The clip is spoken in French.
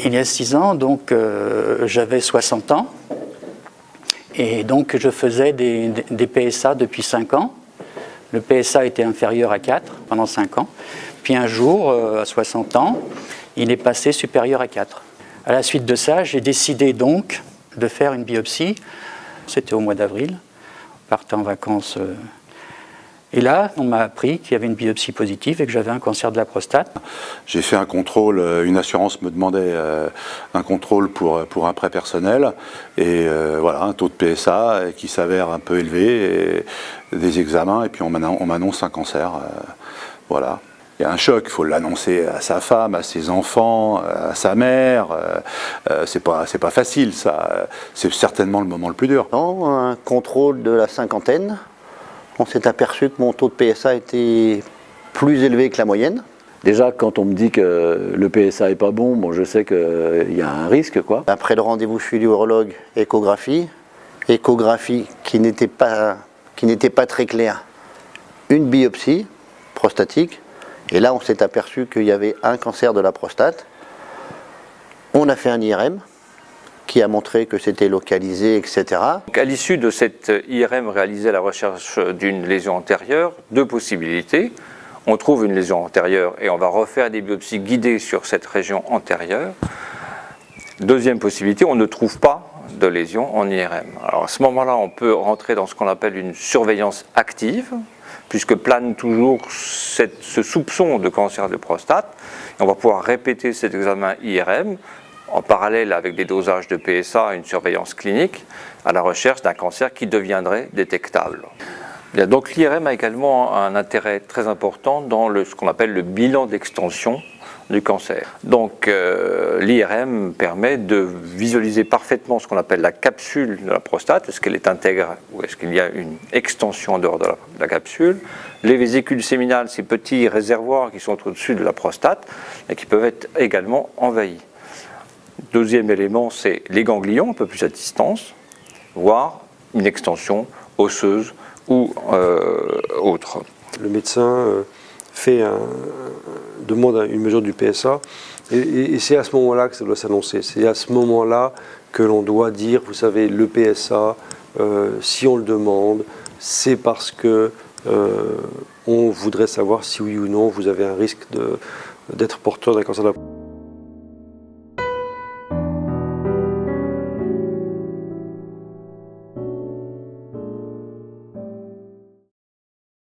Il y a 6 ans, donc, j'avais 60 ans. Et donc, je faisais des PSA depuis 5 ans. Le PSA était inférieur à 4 pendant 5 ans. Puis un jour, à 60 ans, il est passé supérieur à 4. À la suite de ça, j'ai décidé donc de faire une biopsie. C'était au mois d'avril. On partait en vacances. Et là, on m'a appris qu'il y avait une biopsie positive et que j'avais un cancer de la prostate. J'ai fait un contrôle, une assurance me demandait un contrôle pour un prêt personnel. Et voilà, un taux de PSA qui s'avère un peu élevé, et des examens, et puis on m'annonce un cancer. Voilà. Il y a un choc, il faut l'annoncer à sa femme, à ses enfants, à sa mère. C'est pas facile, ça. C'est certainement le moment le plus dur. Dans un contrôle de la cinquantaine, on s'est aperçu que mon taux de PSA était plus élevé que la moyenne. Déjà, quand on me dit que le PSA est pas bon, bon, je sais qu'il y a un risque, quoi. Après le rendez-vous chez l'urologue, échographie qui n'était pas très claire, une biopsie prostatique. Et là, on s'est aperçu qu'il y avait un cancer de la prostate. On a fait un IRM qui a montré que c'était localisé, etc. Donc, à l'issue de cette IRM réalisée à la recherche d'une lésion antérieure, 2 possibilités. On trouve une lésion antérieure et on va refaire des biopsies guidées sur cette région antérieure. Deuxième possibilité, on ne trouve pas de lésion en IRM. Alors à ce moment-là, on peut rentrer dans ce qu'on appelle une surveillance active, puisque plane toujours ce soupçon de cancer de prostate. Et on va pouvoir répéter cet examen IRM en parallèle avec des dosages de PSA et une surveillance clinique à la recherche d'un cancer qui deviendrait détectable. Donc l'IRM a également un intérêt très important dans ce qu'on appelle le bilan d'extension du cancer. Donc l'IRM permet de visualiser parfaitement ce qu'on appelle la capsule de la prostate, est-ce qu'elle est intègre ou est-ce qu'il y a une extension en dehors de la capsule. Les vésicules séminales, ces petits réservoirs qui sont au-dessus de la prostate et qui peuvent être également envahis. Deuxième élément, c'est les ganglions, un peu plus à distance, voire une extension osseuse ou autre. Le médecin demande une mesure du PSA et c'est à ce moment-là que ça doit s'annoncer. C'est à ce moment-là que l'on doit dire, vous savez, le PSA, si on le demande, c'est parce que on voudrait savoir si oui ou non vous avez un risque d'être porteur d'un cancer de la prostate.